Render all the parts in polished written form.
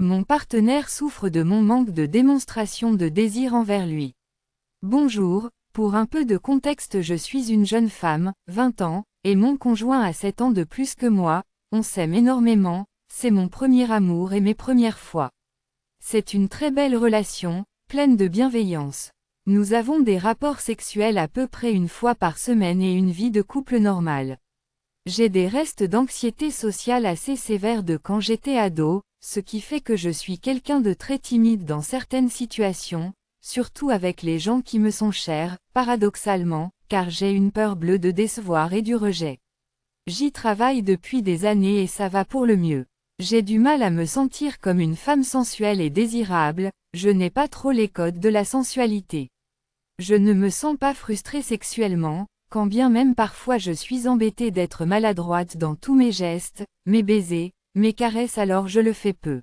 Mon partenaire souffre de mon manque de démonstration de désir envers lui. Bonjour, pour un peu de contexte, je suis une jeune femme, 20 ans, et mon conjoint a 7 ans de plus que moi, on s'aime énormément, c'est mon premier amour et mes premières fois. C'est une très belle relation, pleine de bienveillance. Nous avons des rapports sexuels à peu près une fois par semaine et une vie de couple normale. J'ai des restes d'anxiété sociale assez sévères de quand j'étais ado, ce qui fait que je suis quelqu'un de très timide dans certaines situations, surtout avec les gens qui me sont chers, paradoxalement, car j'ai une peur bleue de décevoir et du rejet. J'y travaille depuis des années et ça va pour le mieux. J'ai du mal à me sentir comme une femme sensuelle et désirable, je n'ai pas trop les codes de la sensualité. Je ne me sens pas frustrée sexuellement, quand bien même parfois je suis embêtée d'être maladroite dans tous mes gestes, mes baisers, mes caresses, alors je le fais peu.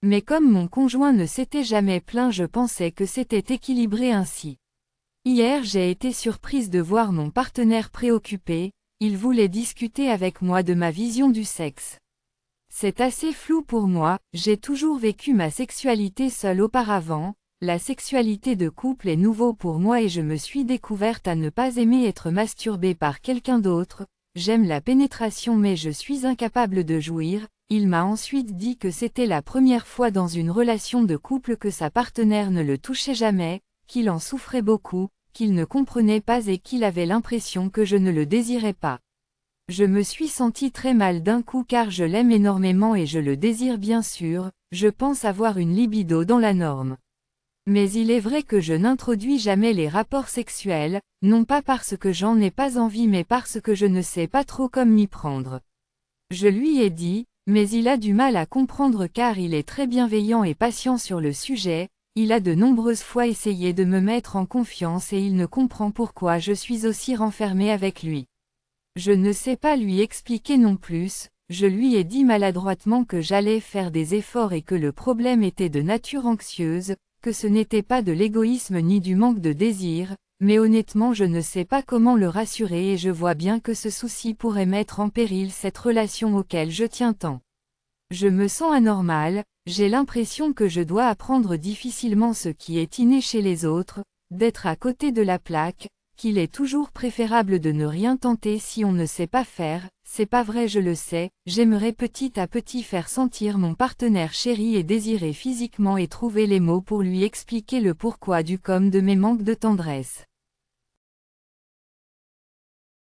Mais comme mon conjoint ne s'était jamais plaint, je pensais que c'était équilibré ainsi. Hier j'ai été surprise de voir mon partenaire préoccupé, il voulait discuter avec moi de ma vision du sexe. C'est assez flou pour moi, j'ai toujours vécu ma sexualité seule auparavant, la sexualité de couple est nouveau pour moi et je me suis découverte à ne pas aimer être masturbée par quelqu'un d'autre, j'aime la pénétration mais je suis incapable de jouir. Il m'a ensuite dit que c'était la première fois dans une relation de couple que sa partenaire ne le touchait jamais, qu'il en souffrait beaucoup, qu'il ne comprenait pas et qu'il avait l'impression que je ne le désirais pas. Je me suis sentie très mal d'un coup car je l'aime énormément et je le désire bien sûr, je pense avoir une libido dans la norme. Mais il est vrai que je n'introduis jamais les rapports sexuels, non pas parce que j'en ai pas envie mais parce que je ne sais pas trop comment m'y prendre. Je lui ai dit, mais il a du mal à comprendre car il est très bienveillant et patient sur le sujet, il a de nombreuses fois essayé de me mettre en confiance et il ne comprend pourquoi je suis aussi renfermée avec lui. Je ne sais pas lui expliquer non plus, je lui ai dit maladroitement que j'allais faire des efforts et que le problème était de nature anxieuse, que ce n'était pas de l'égoïsme ni du manque de désir, mais honnêtement je ne sais pas comment le rassurer et je vois bien que ce souci pourrait mettre en péril cette relation auquel je tiens tant. Je me sens anormale, j'ai l'impression que je dois apprendre difficilement ce qui est inné chez les autres, d'être à côté de la plaque, qu'il est toujours préférable de ne rien tenter si on ne sait pas faire, c'est pas vrai je le sais, j'aimerais petit à petit faire sentir mon partenaire chéri et désiré physiquement et trouver les mots pour lui expliquer le pourquoi du comment de mes manques de tendresse.